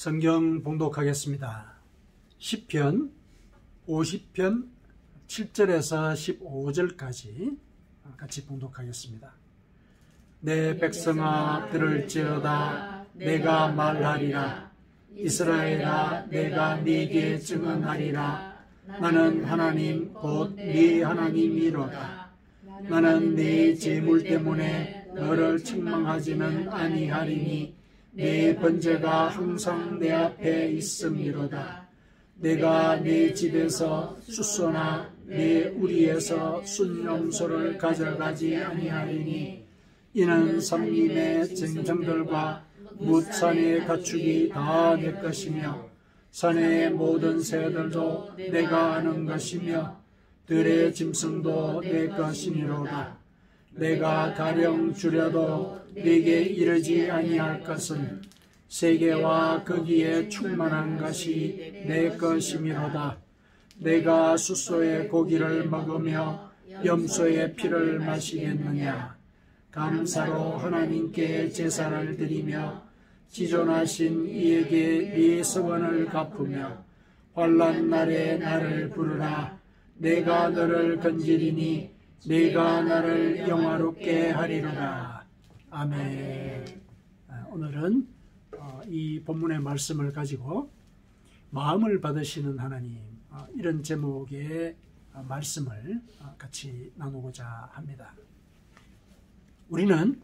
성경 봉독하겠습니다. 시편 50편 7절에서 15절까지 같이 봉독하겠습니다. 내 백성아 들을지어다. 내가 말하리라. 이스라엘아 내가 네게 증언하리라. 나는 하나님 곧 네 하나님이로다. 나는 네 재물 때문에 너를 책망하지는 아니하리니 내 번제가 항상 내 앞에 있음이로다. 내가 내 집에서 숫소나 내 우리에서 순염소를 가져가지 아니하리니 이는 산림의 쟁정들과 뭇산의 가축이 다 내 것이며 산의 모든 새들도 내가 아는 것이며 들의 짐승도 내 것이니로다. 내가 가령 주려도 네게 이르지 아니할 것은 세계와 거기에 충만한 것이 내 것이미로다. 내가 숫소의 고기를 먹으며 염소의 피를 마시겠느냐. 감사로 하나님께 제사를 드리며 지존하신 이에게 네 서원을 갚으며 환난 날에 나를 부르라. 내가 너를 건지리니 네가 나를 영화롭게 하리로다. 아멘. 오늘은 이 본문의 말씀을 가지고 마음을 받으시는 하나님, 이런 제목의 말씀을 같이 나누고자 합니다. 우리는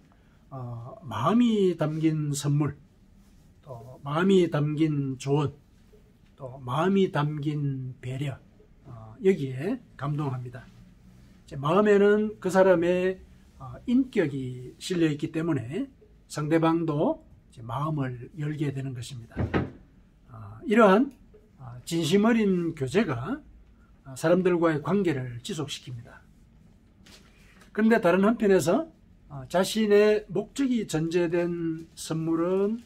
마음이 담긴 선물, 또 마음이 담긴 조언, 또 마음이 담긴 배려, 여기에 감동합니다. 마음에는 그 사람의 인격이 실려있기 때문에 상대방도 마음을 열게 되는 것입니다. 이러한 진심 어린 교제가 사람들과의 관계를 지속시킵니다. 그런데 다른 한편에서 자신의 목적이 전제된 선물은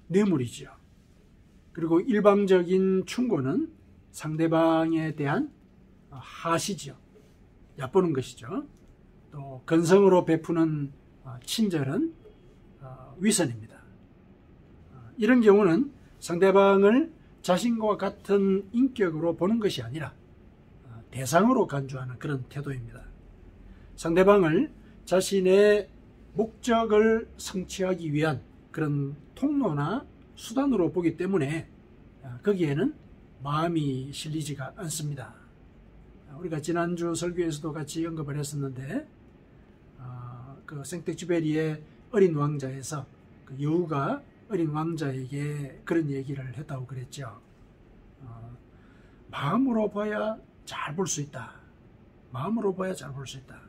뇌물이죠. 그리고 일방적인 충고는 상대방에 대한 하시죠. 얕보는 것이죠. 또 건성으로 베푸는 친절은 위선입니다. 이런 경우는 상대방을 자신과 같은 인격으로 보는 것이 아니라 대상으로 간주하는 그런 태도입니다. 상대방을 자신의 목적을 성취하기 위한 그런 통로나 수단으로 보기 때문에 거기에는 마음이 실리지가 않습니다. 우리가 지난주 설교에서도 같이 언급을 했었는데 그 생텍쥐페리의 어린 왕자에서 그 여우가 어린 왕자에게 그런 얘기를 했다고 그랬죠. 마음으로 봐야 잘 볼 수 있다. 마음으로 봐야 잘 볼 수 있다.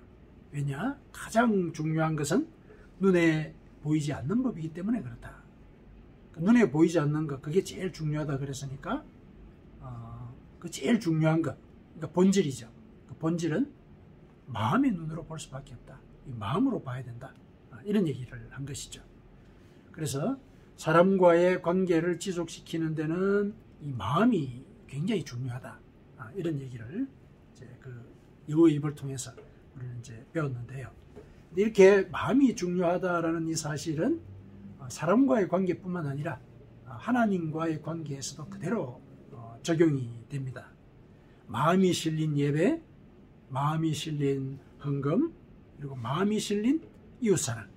왜냐? 가장 중요한 것은 눈에 보이지 않는 법이기 때문에 그렇다. 눈에 보이지 않는 것, 그게 제일 중요하다 그랬으니까 그 제일 중요한 것, 그러니까 본질이죠. 그 본질은 마음의 눈으로 볼 수밖에 없다. 이 마음으로 봐야 된다. 이런 얘기를 한 것이죠. 그래서 사람과의 관계를 지속시키는 데는 이 마음이 굉장히 중요하다. 이런 얘기를 이제 그 여우의 입을 통해서 우리는 이제 배웠는데요. 이렇게 마음이 중요하다라는 이 사실은 사람과의 관계뿐만 아니라 하나님과의 관계에서도 그대로 적용이 됩니다. 마음이 실린 예배, 마음이 실린 헌금, 그리고 마음이 실린 이웃사랑,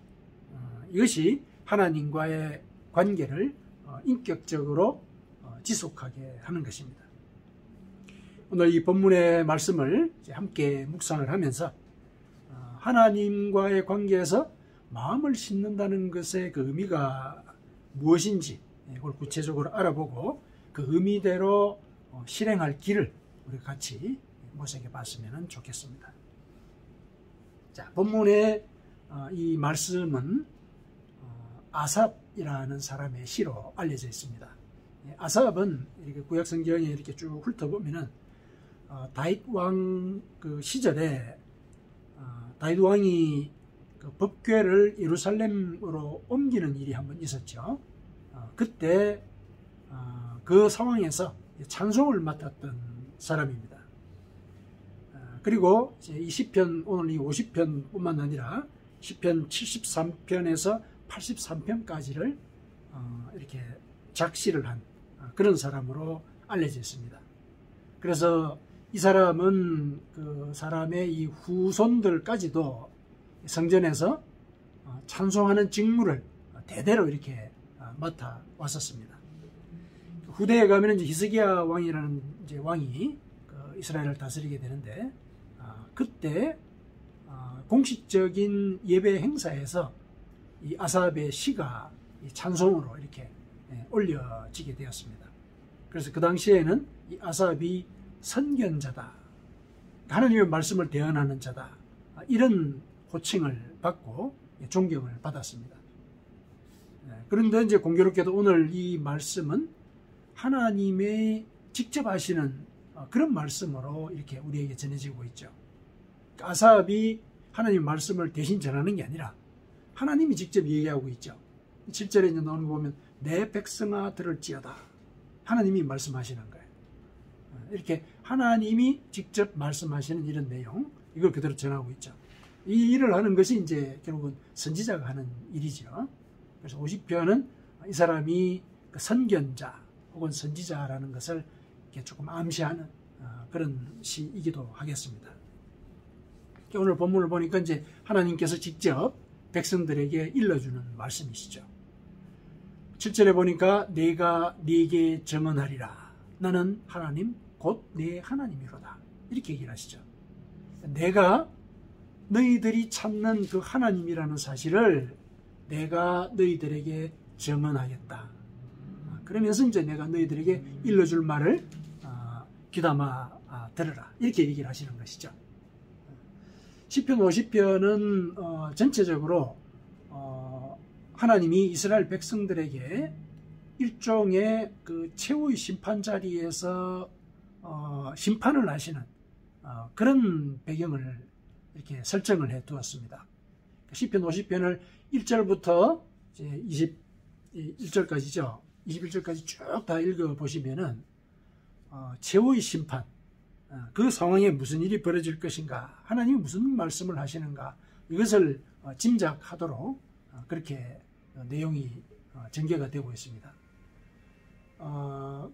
이것이 하나님과의 관계를 인격적으로 지속하게 하는 것입니다. 오늘 이 본문의 말씀을 함께 묵상을 하면서 하나님과의 관계에서 마음을 싣는다는 것의 그 의미가 무엇인지 이걸 구체적으로 알아보고 그 의미대로 실행할 길을 우리 같이 모색해 봤으면 좋겠습니다. 자, 본문의 이 말씀은 아삽이라는 사람의 시로 알려져 있습니다. 아삽은 이렇게 구약 성경에 이렇게 쭉 훑어보면은 다윗 왕 그 시절에 다윗 왕이 그 법궤를 예루살렘으로 옮기는 일이 한번 있었죠. 그때 그 상황에서 찬송을 맡았던 사람입니다. 그리고 이 시편, 오늘 이 50편 뿐만 아니라 시편 73편에서 83편까지를 이렇게 작시를 한 그런 사람으로 알려져 있습니다. 그래서 이 사람은 그 사람의 이 후손들까지도 성전에서 찬송하는 직무를 대대로 이렇게 맡아 왔었습니다. 후대에 가면 이제 히스기야 왕이라는 이제 왕이 그 이스라엘을 다스리게 되는데, 그때 공식적인 예배 행사에서 이 아삽의 시가 찬송으로 이렇게 올려지게 되었습니다. 그래서 그 당시에는 이 아삽이 선견자다, 하나님의 말씀을 대언하는 자다, 이런 호칭을 받고 존경을 받았습니다. 그런데 이제 공교롭게도 오늘 이 말씀은 하나님의 직접 하시는 그런 말씀으로 이렇게 우리에게 전해지고 있죠. 아삽이 하나님 말씀을 대신 전하는 게 아니라 하나님이 직접 얘기하고 있죠. 7절에 이제 나오는 거 보면 내 백성아 들을지어다, 하나님이 말씀하시는 거예요. 이렇게 하나님이 직접 말씀하시는 이런 내용, 이걸 그대로 전하고 있죠. 이 일을 하는 것이 이제 결국은 선지자가 하는 일이죠. 그래서 50편은 이 사람이 그 선견자 혹은 선지자라는 것을 이렇게 조금 암시하는 그런 시이기도 하겠습니다. 오늘 본문을 보니까 이제 하나님께서 직접 백성들에게 일러주는 말씀이시죠. 7절에 보니까 내가 네게 증언하리라, 나는 하나님 곧 내 하나님이로다, 이렇게 얘기를 하시죠. 내가 너희들이 찾는 그 하나님이라는 사실을 내가 너희들에게 증언하겠다. 그러면서 이제 내가 너희들에게 일러줄 말을 귀담아 들으라, 이렇게 얘기를 하시는 것이죠. 시편 50편은 전체적으로 하나님이 이스라엘 백성들에게 일종의 그 최후의 심판 자리에서 심판을 하시는 그런 배경을 이렇게 설정을 해 두었습니다. 시편 50편을 1절부터 이제 21절까지죠. 21절까지 쭉 다 읽어보시면은 최후의 심판, 그 상황에 무슨 일이 벌어질 것인가, 하나님이 무슨 말씀을 하시는가, 이것을 짐작하도록 그렇게 내용이 전개가 되고 있습니다.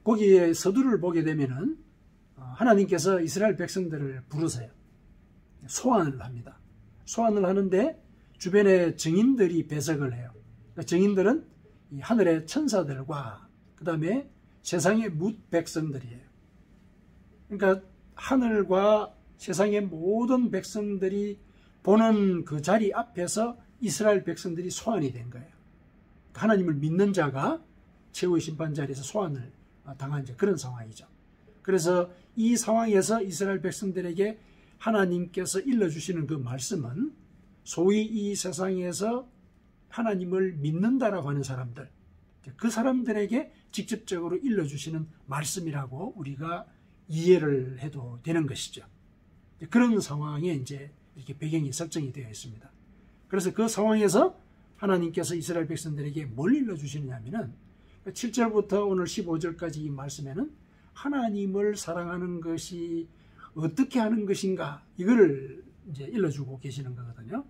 거기에 서두를 보게 되면은 하나님께서 이스라엘 백성들을 부르세요. 소환을 합니다. 소환을 하는데 주변에 증인들이 배석을 해요. 그러니까 증인들은 이 하늘의 천사들과 그 다음에 세상의 뭇 백성들이에요. 그러니까 하늘과 세상의 모든 백성들이 보는 그 자리 앞에서 이스라엘 백성들이 소환이 된 거예요. 하나님을 믿는 자가 최후의 심판 자리에서 소환을 당한 그런 상황이죠. 그래서 이 상황에서 이스라엘 백성들에게 하나님께서 일러주시는 그 말씀은 소위 이 세상에서 하나님을 믿는다라고 하는 사람들, 그 사람들에게 직접적으로 일러주시는 말씀이라고 우리가 이해를 해도 되는 것이죠. 그런 상황에 이제 이렇게 배경이 설정이 되어 있습니다. 그래서 그 상황에서 하나님께서 이스라엘 백성들에게 뭘 일러주시느냐 하면은 7절부터 오늘 15절까지 이 말씀에는 하나님을 사랑하는 것이 어떻게 하는 것인가, 이거를 이제 일러주고 계시는 거거든요.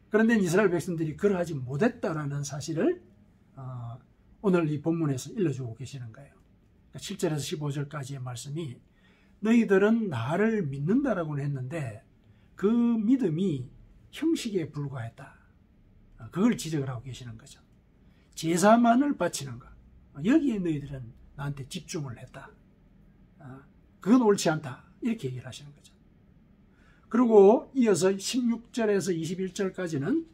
그런데 이스라엘 백성들이 그러하지 못했다라는 사실을 오늘 이 본문에서 일러주고 계시는 거예요. 7절에서 15절까지의 말씀이 너희들은 나를 믿는다라고는 했는데 그 믿음이 형식에 불과했다, 그걸 지적을 하고 계시는 거죠. 제사만을 바치는 것, 여기에 너희들은 나한테 집중을 했다, 그건 옳지 않다, 이렇게 얘기를 하시는 거죠. 그리고 이어서 16절에서 21절까지는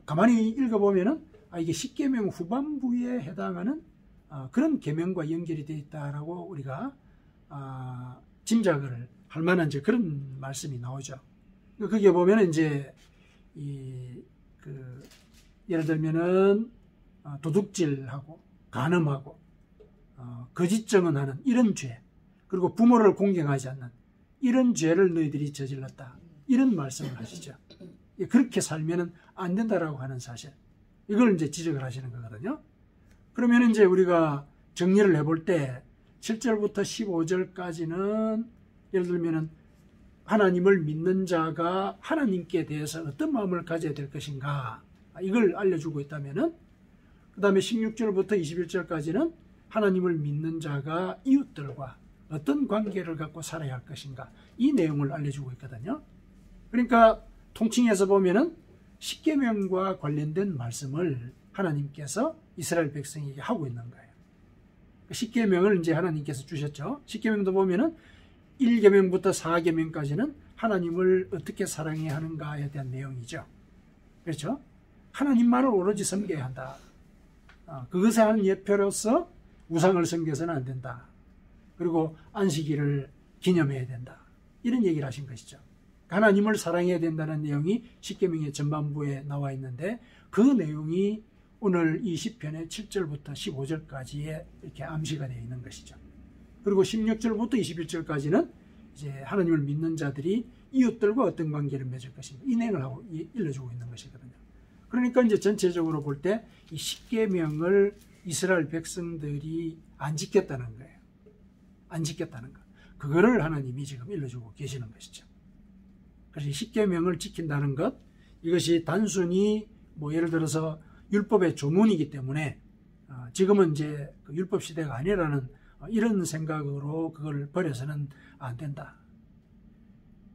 가만히 읽어보면은 이게 십계명 후반부에 해당하는 그런 계명과 연결이 되어 있다라고 우리가 짐작을 할 만한 이제 그런 말씀이 나오죠. 거기에 보면은 이제 예를 들면은 도둑질하고 간음하고 거짓 증언하는 이런 죄, 그리고 부모를 공경하지 않는 이런 죄를 너희들이 저질렀다, 이런 말씀을 하시죠. 그렇게 살면은 안 된다라고 하는 사실, 이걸 이제 지적을 하시는 거거든요. 그러면 이제 우리가 정리를 해볼 때 7절부터 15절까지는 예를 들면은 하나님을 믿는 자가 하나님께 대해서 어떤 마음을 가져야 될 것인가, 이걸 알려주고 있다면은 그 다음에 16절부터 21절까지는 하나님을 믿는 자가 이웃들과 어떤 관계를 갖고 살아야 할 것인가, 이 내용을 알려주고 있거든요. 그러니까 통칭해서 보면은 십계명과 관련된 말씀을 하나님께서 이스라엘 백성에게 하고 있는 거예요. 십계명을 이제 하나님께서 주셨죠. 십계명도 보면은 1계명부터 4계명까지는 하나님을 어떻게 사랑해야 하는가에 대한 내용이죠. 그렇죠? 하나님만을 오로지 섬겨야 한다. 그것에 한 예표로서 우상을 섬겨서는 안 된다. 그리고 안식일을 기념해야 된다. 이런 얘기를 하신 것이죠. 하나님을 사랑해야 된다는 내용이 십계명의 전반부에 나와 있는데, 그 내용이 오늘 이 시편의 7절부터 15절까지에 이렇게 암시가 되어 있는 것이죠. 그리고 16절부터 21절까지는 이제 하나님을 믿는 자들이 이웃들과 어떤 관계를 맺을 것인가, 이 내용을 하고 일러주고 있는 것이거든요. 그러니까 이제 전체적으로 볼 때 이 십계명을 이스라엘 백성들이 안 지켰다는 거예요. 안 지켰다는 것. 그거를 하나님이 지금 일러주고 계시는 것이죠. 그래서 십계명을 지킨다는 것, 이것이 단순히 뭐 예를 들어서 율법의 조문이기 때문에 지금은 이제 그 율법 시대가 아니라는 이런 생각으로 그걸 버려서는 안 된다.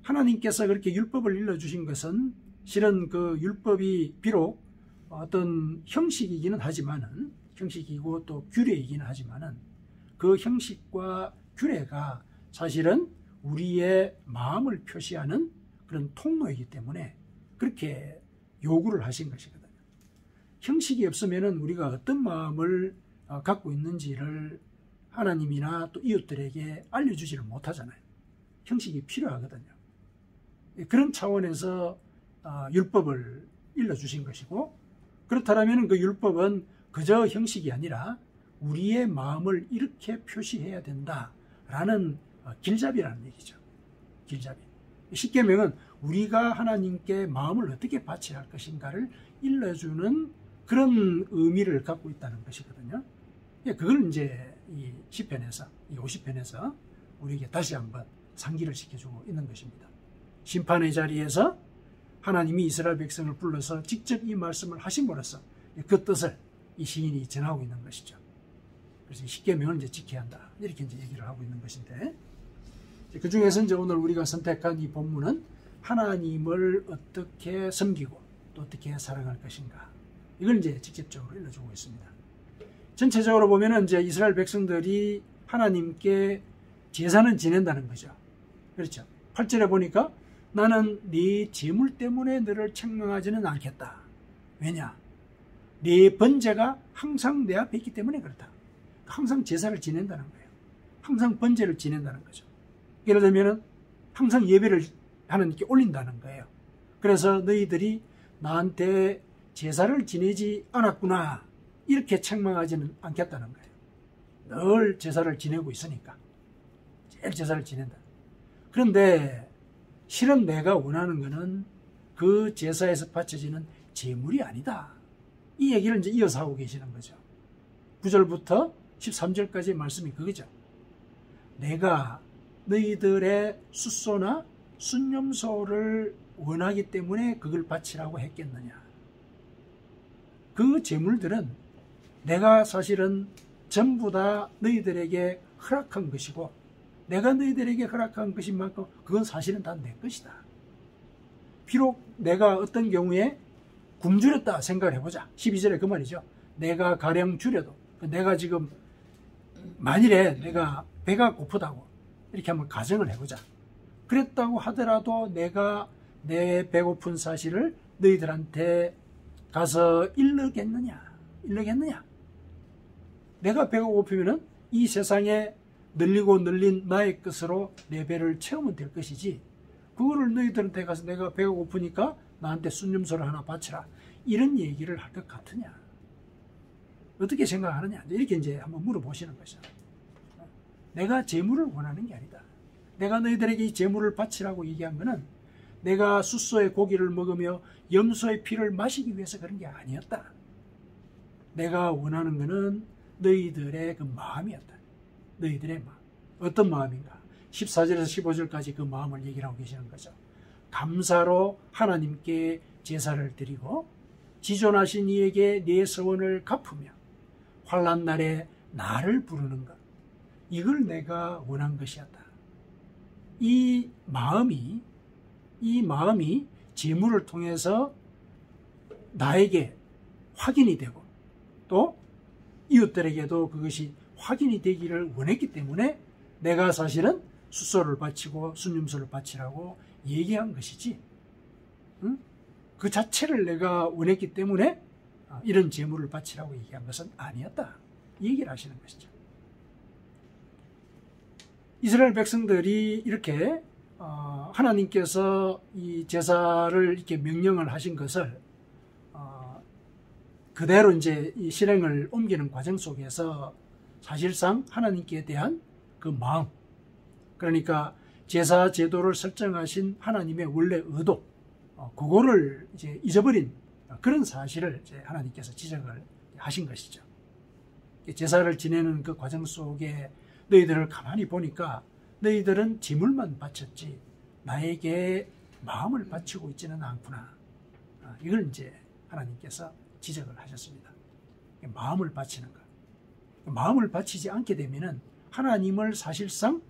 하나님께서 그렇게 율법을 일러주신 것은 실은 그 율법이 비록 어떤 형식이기는 하지만은, 형식이고 또 규례이기는 하지만은, 그 형식과 규례가 사실은 우리의 마음을 표시하는 그런 통로이기 때문에 그렇게 요구를 하신 것이거든요. 형식이 없으면은 우리가 어떤 마음을 갖고 있는지를 하나님이나 또 이웃들에게 알려주지를 못하잖아요. 형식이 필요하거든요. 그런 차원에서 율법을 일러주신 것이고, 그렇다면 그 율법은 그저 형식이 아니라 우리의 마음을 이렇게 표시해야 된다라는 길잡이라는 얘기죠. 길잡이. 십계명은 우리가 하나님께 마음을 어떻게 바쳐야 할 것인가를 일러주는 그런 의미를 갖고 있다는 것이거든요. 그걸 이제 이 시편에서, 이 50편에서 우리에게 다시 한번 상기를 시켜주고 있는 것입니다. 심판의 자리에서 하나님이 이스라엘 백성을 불러서 직접 이 말씀을 하심으로써 그 뜻을 이 시인이 전하고 있는 것이죠. 그래서 십계명을 이제 지켜야 한다, 이렇게 이제 얘기를 하고 있는 것인데, 그 중에서 이제 오늘 우리가 선택한 이 본문은 하나님을 어떻게 섬기고 또 어떻게 사랑할 것인가, 이걸 이제 직접적으로 일러주고 있습니다. 전체적으로 보면은 이제 이스라엘 백성들이 하나님께 제사는 지낸다는 거죠. 그렇죠. 8절에 보니까 나는 네 재물 때문에 너를 책망하지는 않겠다. 왜냐? 네 번제가 항상 내 앞에 있기 때문에 그렇다. 항상 제사를 지낸다는 거예요. 항상 번제를 지낸다는 거죠. 예를 들면은 항상 예배를 하나님께 올린다는 거예요. 그래서 너희들이 나한테 제사를 지내지 않았구나, 이렇게 책망하지는 않겠다는 거예요. 늘 제사를 지내고 있으니까. 제일 제사를 지낸다. 그런데 실은 내가 원하는 것은 그 제사에서 바쳐지는 제물이 아니다. 이 얘기를 이제 이어서 하고 계시는 거죠. 9절부터 13절까지의 말씀이 그거죠. 내가 너희들의 숫소나 순념소를 원하기 때문에 그걸 바치라고 했겠느냐. 그 제물들은 내가 사실은 전부 다 너희들에게 허락한 것이고, 내가 너희들에게 허락한 것인 만큼 그건 사실은 다 내 것이다. 비록 내가 어떤 경우에 굶주렸다 생각을 해보자. 12절에 그 말이죠. 내가 가령 줄여도, 내가 지금 만일에 내가 배가 고프다고 이렇게 한번 가정을 해보자. 그랬다고 하더라도 내가 내 배고픈 사실을 너희들한테 가서 일러겠느냐? 내가 배가 고프면은 이 세상에 늘리고 늘린 나의 것으로 내 배를 채우면 될 것이지, 그거를 너희들한테 가서 내가 배가 고프니까 나한테 순념소를 하나 바치라, 이런 얘기를 할 것 같으냐? 어떻게 생각하느냐? 이렇게 이제 한번 물어보시는 거죠. 내가 재물을 원하는 게 아니다. 내가 너희들에게 이 재물을 바치라고 얘기한 거는 내가 숫소의 고기를 먹으며 염소의 피를 마시기 위해서 그런 게 아니었다. 내가 원하는 거는 너희들의 그 마음이었다. 너희들의 마음. 어떤 마음인가? 14절에서 15절까지 그 마음을 얘기를 하고 계시는 거죠. 감사로 하나님께 제사를 드리고, 지존하신 이에게 내 서원을 갚으며 환난 날에 나를 부르는 것, 이걸 내가 원한 것이었다. 이 마음이 재물을 통해서 나에게 확인이 되고 또 이웃들에게도 그것이 확인이 되기를 원했기 때문에 내가 사실은 수소를 바치고 순념소를 바치라고 얘기한 것이지, 응? 그 자체를 내가 원했기 때문에 이런 재물을 바치라고 얘기한 것은 아니었다, 이 얘기를 하시는 것이죠. 이스라엘 백성들이 이렇게 하나님께서 이 제사를 이렇게 명령을 하신 것을 그대로 이제 이 실행을 옮기는 과정 속에서 사실상 하나님께 대한 그 마음, 그러니까 제사 제도를 설정하신 하나님의 원래 의도, 그거를 이제 잊어버린 그런 사실을 이제 하나님께서 지적을 하신 것이죠. 제사를 지내는 그 과정 속에 너희들을 가만히 보니까 너희들은 재물만 바쳤지 나에게 마음을 바치고 있지는 않구나. 이걸 이제 하나님께서 지적을 하셨습니다. 마음을 바치는 것. 마음을 바치지 않게 되면은 하나님을 사실상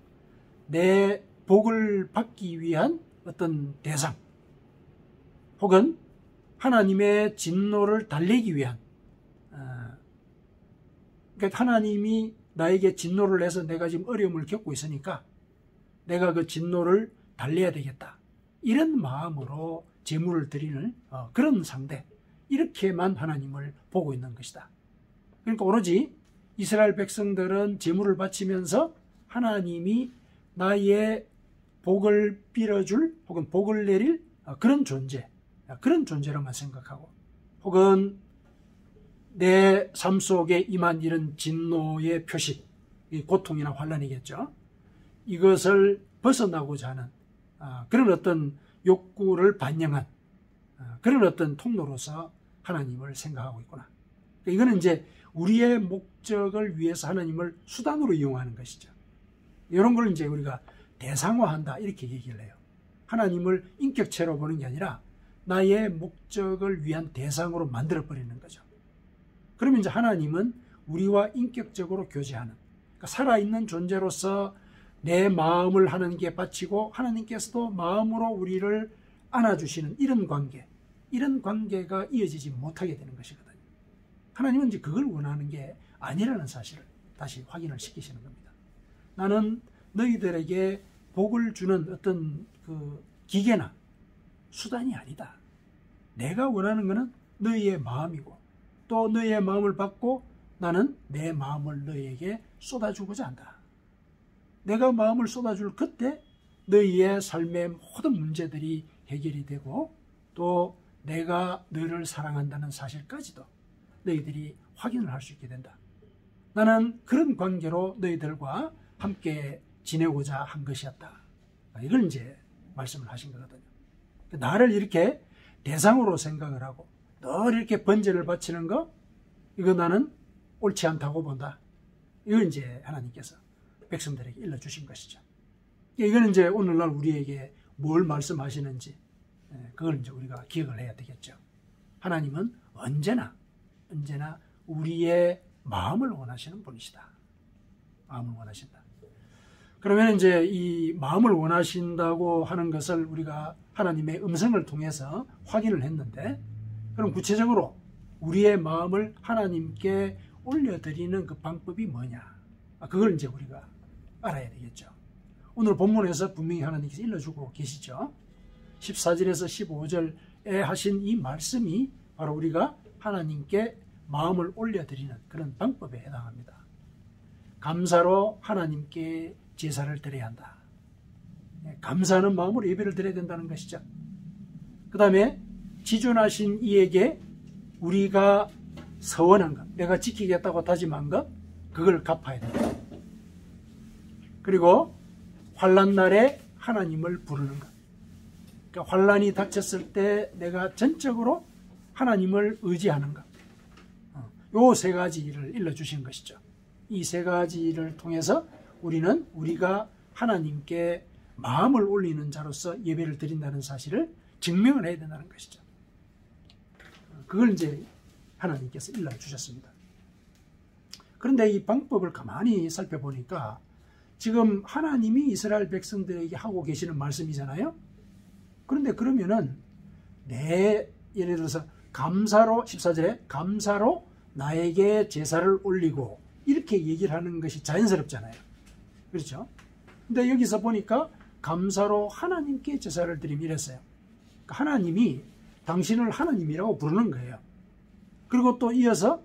내 복을 받기 위한 어떤 대상, 혹은 하나님의 진노를 달래기 위한, 그러니까 하나님이 나에게 진노를 해서 내가 지금 어려움을 겪고 있으니까 내가 그 진노를 달래야 되겠다, 이런 마음으로 제물을 드리는 그런 상대, 이렇게만 하나님을 보고 있는 것이다. 그러니까 오로지 이스라엘 백성들은 제물을 바치면서 하나님이 나의 복을 빌어줄 혹은 복을 내릴 그런 존재, 그런 존재로만 생각하고, 혹은 내 삶 속에 임한 이런 진노의 표시, 고통이나 환난이겠죠. 이것을 벗어나고자 하는 그런 어떤 욕구를 반영한 그런 어떤 통로로서 하나님을 생각하고 있구나. 이거는 이제 우리의 목적을 위해서 하나님을 수단으로 이용하는 것이죠. 이런 걸 이제 우리가 대상화한다, 이렇게 얘기를 해요. 하나님을 인격체로 보는 게 아니라 나의 목적을 위한 대상으로 만들어버리는 거죠. 그러면 이제 하나님은 우리와 인격적으로 교제하는, 그러니까 살아있는 존재로서 내 마음을 하나님께 바치고 하나님께서도 마음으로 우리를 안아주시는 이런 관계, 이런 관계가 이어지지 못하게 되는 것이거든요. 하나님은 이제 그걸 원하는 게 아니라는 사실을 다시 확인을 시키시는 겁니다. 나는 너희들에게 복을 주는 어떤 그 기계나 수단이 아니다. 내가 원하는 것은 너희의 마음이고, 또 너희의 마음을 받고 나는 내 마음을 너희에게 쏟아주고자 한다. 내가 마음을 쏟아줄 그때 너희의 삶의 모든 문제들이 해결이 되고, 또 내가 너희를 사랑한다는 사실까지도 너희들이 확인을 할 수 있게 된다. 나는 그런 관계로 너희들과 함께 지내고자 한 것이었다. 이걸 이제 말씀을 하신 거거든요. 나를 이렇게 대상으로 생각을 하고 늘 이렇게 번제를 바치는 거, 이거 나는 옳지 않다고 본다. 이걸 이제 하나님께서 백성들에게 일러주신 것이죠. 이거는 이제 오늘날 우리에게 뭘 말씀하시는지, 그걸 이제 우리가 기억을 해야 되겠죠. 하나님은 언제나 우리의 마음을 원하시는 분이시다. 마음을 원하신다. 그러면 이제 이 마음을 원하신다고 하는 것을 우리가 하나님의 음성을 통해서 확인을 했는데, 그럼 구체적으로 우리의 마음을 하나님께 올려드리는 그 방법이 뭐냐? 그걸 이제 우리가 알아야 되겠죠. 오늘 본문에서 분명히 하나님께서 일러주고 계시죠. 14절에서 15절에 하신 이 말씀이 바로 우리가 하나님께 마음을 올려드리는 그런 방법에 해당합니다. 감사로 하나님께 제사를 드려야 한다. 감사하는 마음으로 예배를 드려야 된다는 것이죠. 그 다음에 지존하신 이에게 우리가 서원한 것, 내가 지키겠다고 다짐한 것, 그걸 갚아야 된다. 그리고 환난 날에 하나님을 부르는 것. 그러니까 환난이 닥쳤을 때 내가 전적으로 하나님을 의지하는 것. 요 세 가지를 일러주신 것이죠. 이 세 가지를 통해서 우리가 하나님께 마음을 올리는 자로서 예배를 드린다는 사실을 증명을 해야 된다는 것이죠. 그걸 이제 하나님께서 일러주셨습니다. 그런데 이 방법을 가만히 살펴보니까 지금 하나님이 이스라엘 백성들에게 하고 계시는 말씀이잖아요. 그런데 그러면은 예를 들어서 감사로 14절에 감사로 나에게 제사를 올리고 이렇게 얘기를 하는 것이 자연스럽잖아요. 그렇죠? 근데 여기서 보니까 감사로 하나님께 제사를 드리며 이랬어요. 그러니까 하나님이 당신을 하나님이라고 부르는 거예요. 그리고 또 이어서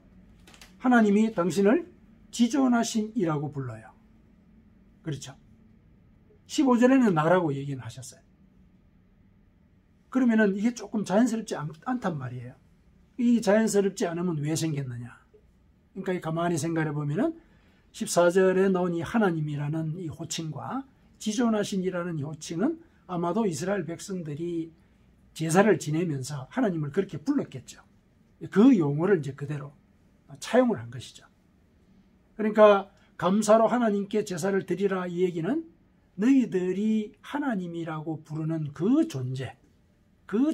하나님이 당신을 지존하신 이라고 불러요. 그렇죠? 15절에는 나라고 얘기는 하셨어요. 그러면은 이게 조금 자연스럽지 않단 말이에요. 이 자연스럽지 않으면 왜 생겼느냐? 그러니까 가만히 생각해 보면은 14절에 나온 이 하나님이라는 이 호칭과 지존하신이라는 이 호칭은 아마도 이스라엘 백성들이 제사를 지내면서 하나님을 그렇게 불렀겠죠. 그 용어를 이제 그대로 차용을 한 것이죠. 그러니까 감사로 하나님께 제사를 드리라 이 얘기는 너희들이 하나님이라고 부르는 그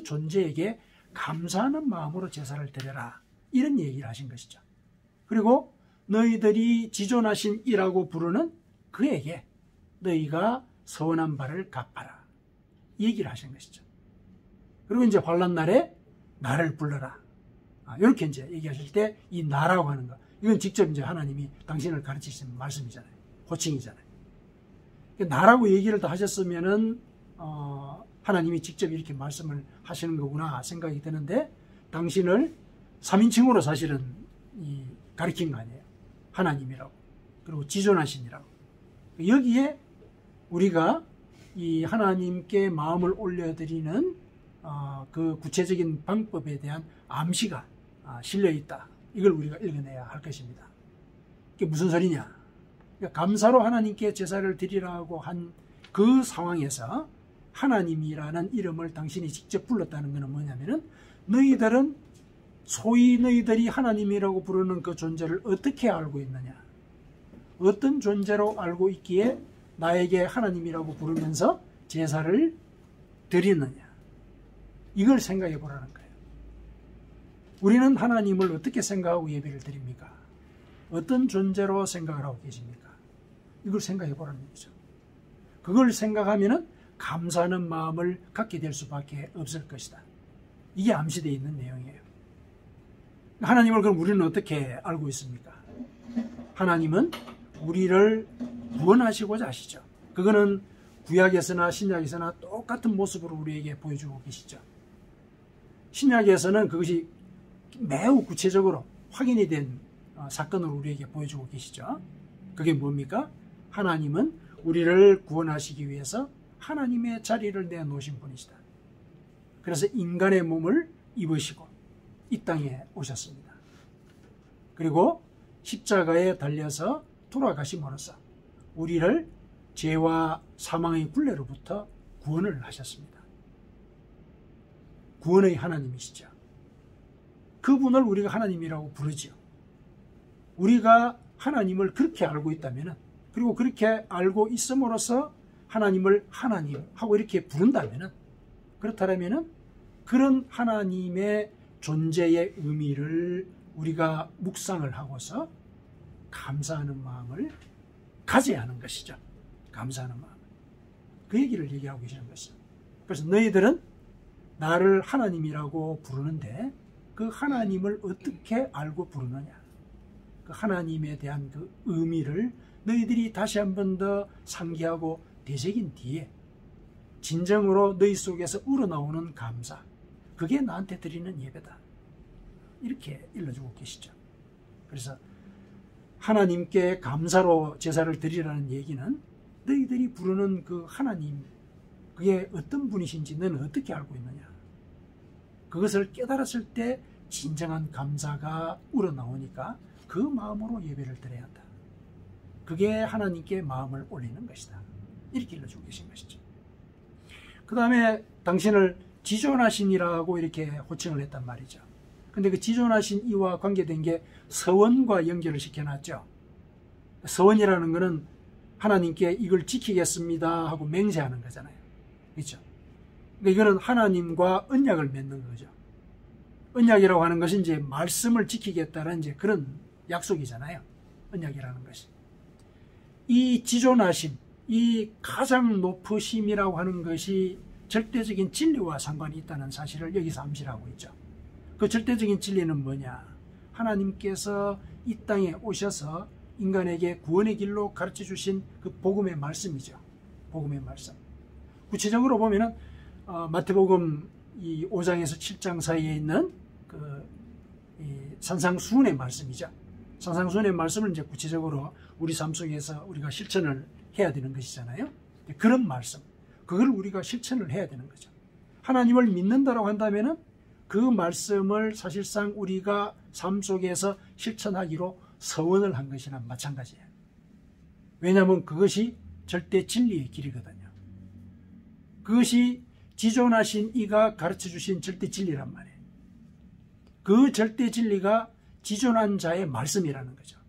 존재에게 감사하는 마음으로 제사를 드려라 이런 얘기를 하신 것이죠. 그리고 너희들이 지존하신 이라고 부르는 그에게 너희가 선한 바를 갚아라 이 얘기를 하신 것이죠. 그리고 이제 환난 날에 나를 불러라 이렇게 이제 얘기하실 때 이 나라고 하는 거 이건 직접 이제 하나님이 당신을 가르치신 말씀이잖아요. 호칭이잖아요. 나라고 얘기를 다 하셨으면은 하나님이 직접 이렇게 말씀을 하시는 거구나 생각이 드는데 당신을 3인칭으로 사실은 가르친 거 아니에요. 하나님이라고 그리고 지존하신이라고. 여기에 우리가 이 하나님께 마음을 올려드리는 그 구체적인 방법에 대한 암시가 실려있다. 이걸 우리가 읽어내야 할 것입니다. 이게 무슨 소리냐? 그러니까 감사로 하나님께 제사를 드리라고 한 그 상황에서 하나님이라는 이름을 당신이 직접 불렀다는 것은 뭐냐면은 너희들은 소위 너희들이 하나님이라고 부르는 그 존재를 어떻게 알고 있느냐? 어떤 존재로 알고 있기에 나에게 하나님이라고 부르면서 제사를 드리느냐? 이걸 생각해 보라는 거예요. 우리는 하나님을 어떻게 생각하고 예배를 드립니까? 어떤 존재로 생각을 하고 계십니까? 이걸 생각해 보라는 얘기죠. 그걸 생각하면은 감사하는 마음을 갖게 될 수밖에 없을 것이다. 이게 암시되어 있는 내용이에요. 하나님을 그럼 우리는 어떻게 알고 있습니까? 하나님은 우리를 구원하시고자 하시죠. 그거는 구약에서나 신약에서나 똑같은 모습으로 우리에게 보여주고 계시죠. 신약에서는 그것이 매우 구체적으로 확인이 된 사건으로 우리에게 보여주고 계시죠. 그게 뭡니까? 하나님은 우리를 구원하시기 위해서 하나님의 자리를 내놓으신 분이시다. 그래서 인간의 몸을 입으시고 이 땅에 오셨습니다. 그리고 십자가에 달려서 돌아가심으로써 우리를 죄와 사망의 굴레로부터 구원을 하셨습니다. 구원의 하나님이시죠. 그분을 우리가 하나님이라고 부르지요. 우리가 하나님을 그렇게 알고 있다면, 그리고 그렇게 알고 있음으로써 하나님을 하나님 하고 이렇게 부른다면, 그렇다면 그런 하나님의 존재의 의미를 우리가 묵상을 하고서 감사하는 마음을 가져야 하는 것이죠. 감사하는 마음. 그 얘기를 얘기하고 계시는 것이죠. 그래서 너희들은 나를 하나님이라고 부르는데 그 하나님을 어떻게 알고 부르느냐. 그 하나님에 대한 그 의미를 너희들이 다시 한 번 더 상기하고 되새긴 뒤에 진정으로 너희 속에서 우러나오는 감사, 그게 나한테 드리는 예배다. 이렇게 일러주고 계시죠. 그래서 하나님께 감사로 제사를 드리라는 얘기는 너희들이 부르는 그 하나님, 그게 어떤 분이신지 너는 어떻게 알고 있느냐. 그것을 깨달았을 때 진정한 감사가 우러나오니까 그 마음으로 예배를 드려야 한다. 그게 하나님께 마음을 올리는 것이다. 이렇게 일러주고 계신 것이죠. 그 다음에 당신을 지존하신이라고 이렇게 호칭을 했단 말이죠. 근데 그 지존하신 이와 관계된 게 서원과 연결을 시켜놨죠. 서원이라는 것은 하나님께 이걸 지키겠습니다 하고 맹세하는 거잖아요. 그렇죠? 그러니까 이거는 하나님과 언약을 맺는 거죠. 언약이라고 하는 것은 이제 말씀을 지키겠다는 이제 그런 약속이잖아요. 언약이라는 것이. 이 지존하심, 이 가장 높으심이라고 하는 것이 절대적인 진리와 상관이 있다는 사실을 여기서 암시하고 있죠. 그 절대적인 진리는 뭐냐? 하나님께서 이 땅에 오셔서 인간에게 구원의 길로 가르쳐 주신 그 복음의 말씀이죠. 복음의 말씀. 구체적으로 보면은 마태복음 이 5장에서 7장 사이에 있는 이 산상수훈의 말씀이죠. 산상수훈의 말씀을 이제 구체적으로 우리 삶 속에서 우리가 실천을 해야 되는 것이잖아요. 그런 말씀, 그걸 우리가 실천을 해야 되는 거죠. 하나님을 믿는다라고 한다면은 그 말씀을 사실상 우리가 삶 속에서 실천하기로 서원을 한 것이나 마찬가지예요. 왜냐하면 그것이 절대 진리의 길이거든요. 그것이 지존하신 이가 가르쳐 주신 절대 진리란 말이에요. 그 절대 진리가 지존한 자의 말씀이라는 거죠.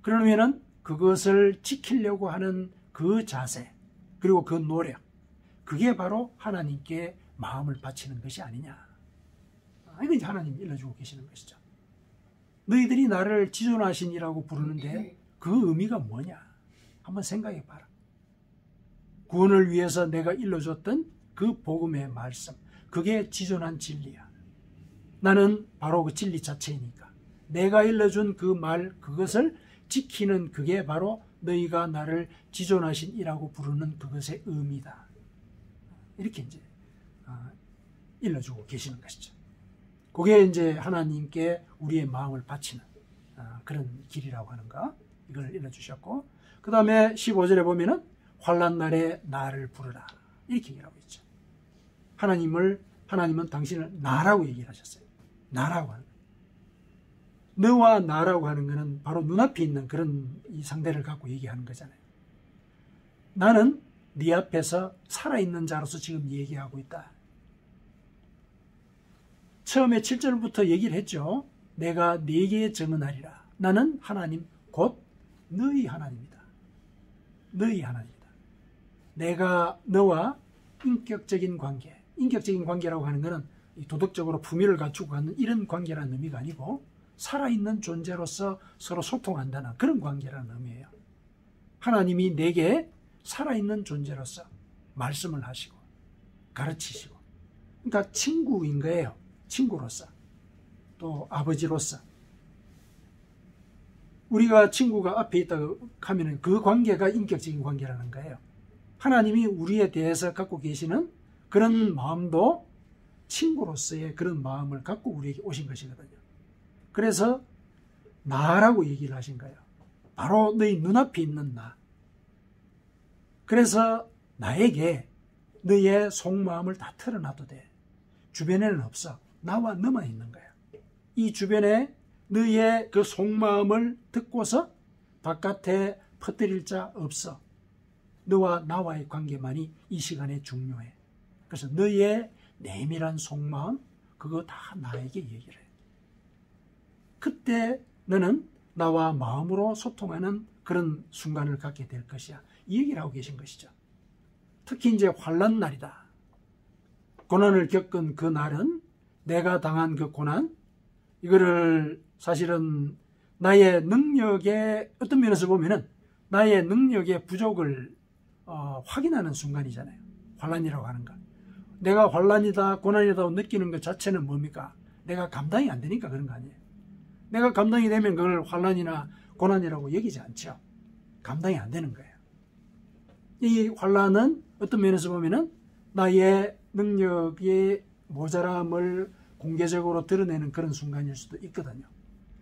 그러면은 그것을 지키려고 하는 그 자세, 그리고 그 노력, 그게 바로 하나님께 마음을 바치는 것이 아니냐. 이건 이제 하나님이 일러주고 계시는 것이죠. 너희들이 나를 지존하신이라고 부르는데 그 의미가 뭐냐? 한번 생각해 봐라. 구원을 위해서 내가 일러줬던 그 복음의 말씀, 그게 지존한 진리야. 나는 바로 그 진리 자체이니까 내가 일러준 그 말, 그것을 지키는 그게 바로 너희가 나를 지존하신 이라고 부르는 그것의 의미다. 이렇게 이제 일러주고 계시는 것이죠. 그게 이제 하나님께 우리의 마음을 바치는 그런 길이라고 하는가, 이걸 일러주셨고, 그 다음에 15절에 보면은 환난 날에 나를 부르라, 이렇게 얘기하고 있죠. 하나님은 당신을 나라고 얘기를 하셨어요. 나라고 하는, 너와 나라고 하는 것은 바로 눈앞에 있는 그런 이 상대를 갖고 얘기하는 거잖아요. 나는 네 앞에서 살아있는 자로서 지금 얘기하고 있다. 처음에 7절부터 얘기를 했죠. 내가 네게 증언하리라. 나는 하나님 곧 너희 하나님이다. 너희 하나님이다. 내가 너와 인격적인 관계, 인격적인 관계라고 하는 것은 도덕적으로 품위를 갖추고 가는 이런 관계라는 의미가 아니고 살아있는 존재로서 서로 소통한다는 그런 관계라는 의미예요. 하나님이 내게 살아있는 존재로서 말씀을 하시고 가르치시고, 그러니까 친구인 거예요. 친구로서, 또 아버지로서. 우리가 친구가 앞에 있다고 하면 그 관계가 인격적인 관계라는 거예요. 하나님이 우리에 대해서 갖고 계시는 그런 마음도 친구로서의 그런 마음을 갖고 우리에게 오신 것이거든요. 그래서 나라고 얘기를 하신 거예요. 바로 너희 눈앞에 있는 나. 그래서 나에게 너의 속마음을 다 털어놔도 돼. 주변에는 없어. 나와 너만 있는 거야. 이 주변에 너의 그 속마음을 듣고서 바깥에 퍼뜨릴 자 없어. 너와 나와의 관계만이 이 시간에 중요해. 그래서 너의 내밀한 속마음, 그거 다 나에게 얘기를 해. 그때 너는 나와 마음으로 소통하는 그런 순간을 갖게 될 것이야. 이 얘기를 하고 계신 것이죠. 특히 이제 환난 날이다. 고난을 겪은 그 날은 내가 당한 그 고난, 이거를 사실은 나의 능력의 어떤 면에서 보면은 나의 능력의 부족을 확인하는 순간이잖아요. 환난이라고 하는 것. 내가 환난이다, 고난이다 느끼는 것 자체는 뭡니까? 내가 감당이 안 되니까 그런 거 아니에요. 내가 감당이 되면 그걸 환난이나 고난이라고 여기지 않죠. 감당이 안 되는 거예요. 이 환난은 어떤 면에서 보면은 나의 능력의 모자람을 공개적으로 드러내는 그런 순간일 수도 있거든요.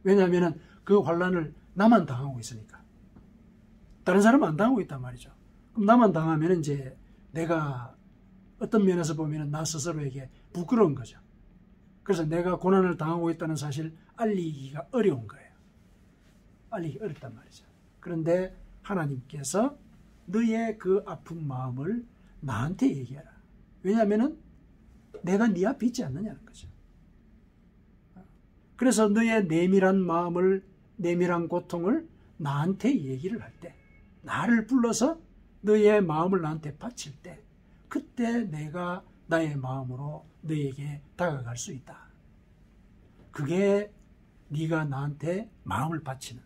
왜냐하면 그 환난을 나만 당하고 있으니까. 다른 사람은 안 당하고 있단 말이죠. 그럼 나만 당하면 이제 내가 어떤 면에서 보면 나 스스로에게 부끄러운 거죠. 그래서 내가 고난을 당하고 있다는 사실 알리기가 어려운 거예요. 알리기 어렵단 말이죠. 그런데 하나님께서 너의 그 아픈 마음을 나한테 얘기해라. 왜냐하면 내가 네 앞에 있지 않느냐는 거죠. 그래서 너의 내밀한 마음을, 내밀한 고통을 나한테 얘기를 할 때, 나를 불러서 너의 마음을 나한테 바칠 때, 그때 내가 나의 마음으로 너에게 다가갈 수 있다. 그게 네가 나한테 마음을 바치는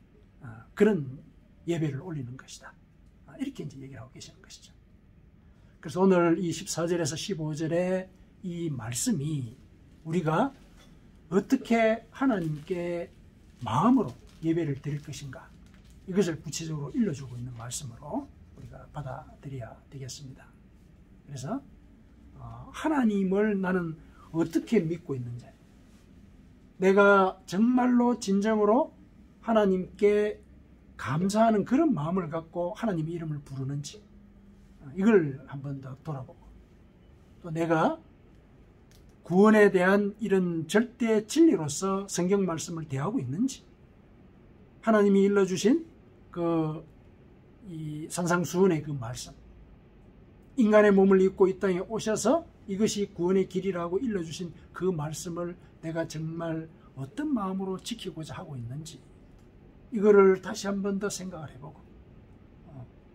그런 예배를 올리는 것이다. 이렇게 이제 얘기를 하고 계시는 것이죠. 그래서 오늘 이 14절에서 15절의 이 말씀이 우리가 어떻게 하나님께 마음으로 예배를 드릴 것인가, 이것을 구체적으로 일러주고 있는 말씀으로 우리가 받아들여야 되겠습니다. 그래서 하나님을 나는 어떻게 믿고 있는지, 내가 정말로 진정으로 하나님께 감사하는 그런 마음을 갖고 하나님의 이름을 부르는지, 이걸 한 번 더 돌아보고, 또 내가 구원에 대한 이런 절대 진리로서 성경 말씀을 대하고 있는지, 하나님이 일러주신 이 산상수훈의 그 말씀, 인간의 몸을 입고 이 땅에 오셔서 이것이 구원의 길이라고 일러주신 그 말씀을 내가 정말 어떤 마음으로 지키고자 하고 있는지, 이거를 다시 한 번 더 생각을 해보고,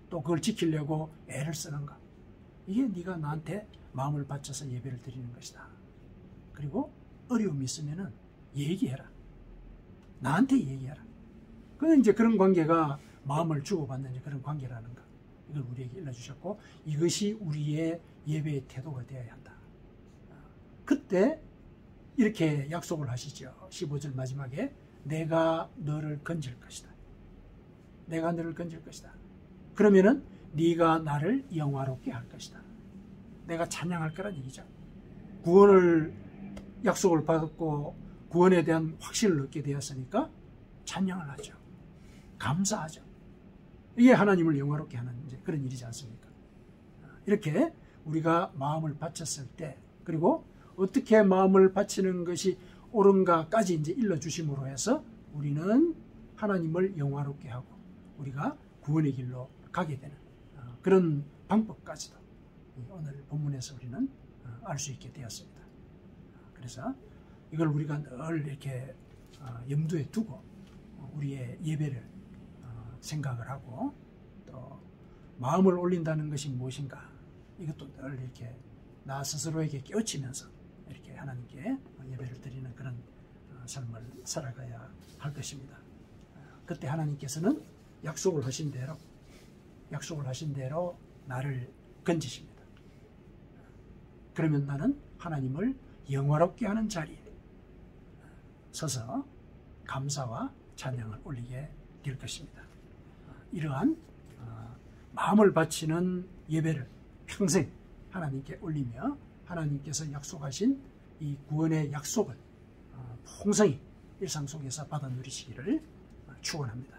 또 그걸 지키려고 애를 쓰는가, 이게 네가 나한테 마음을 바쳐서 예배를 드리는 것이다. 그리고 어려움이 있으면은 얘기해라. 나한테 얘기해라. 그건 이제 그런 관계가 마음을 주고받는 그런 관계라는 것, 이걸 우리에게 일러주셨고, 이것이 우리의 예배의 태도가 되어야 한다. 그때 이렇게 약속을 하시죠. 15절 마지막에 내가 너를 건질 것이다. 내가 너를 건질 것이다. 그러면은 네가 나를 영화롭게 할 것이다. 내가 찬양할 거란 얘기죠. 구원을 약속을 받았고 구원에 대한 확신을 얻게 되었으니까 찬양을 하죠. 감사하죠. 이게 하나님을 영화롭게 하는 그런 일이지 않습니까? 이렇게 우리가 마음을 바쳤을 때, 그리고 어떻게 마음을 바치는 것이 옳은가까지 이제 일러주심으로 해서 우리는 하나님을 영화롭게 하고 우리가 구원의 길로 가게 되는 그런 방법까지도 오늘 본문에서 우리는 알 수 있게 되었습니다. 그래서 이걸 우리가 늘 이렇게 염두에 두고 우리의 예배를 생각을 하고, 또 마음을 올린다는 것이 무엇인가, 이것도 늘 이렇게 나 스스로에게 깨우치면서 이렇게 하나님께 예배를 드리는 그런 삶을 살아가야 할 것입니다. 그때 하나님께서는 약속을 하신 대로 나를 건지십니다. 그러면 나는 하나님을 영화롭게 하는 자리에 서서 감사와 찬양을 올리게 될 것입니다. 이러한 마음을 바치는 예배를 평생 하나님께 올리며 하나님께서 약속하신 이 구원의 약속을 풍성히 일상 속에서 받아 누리시기를 축원합니다.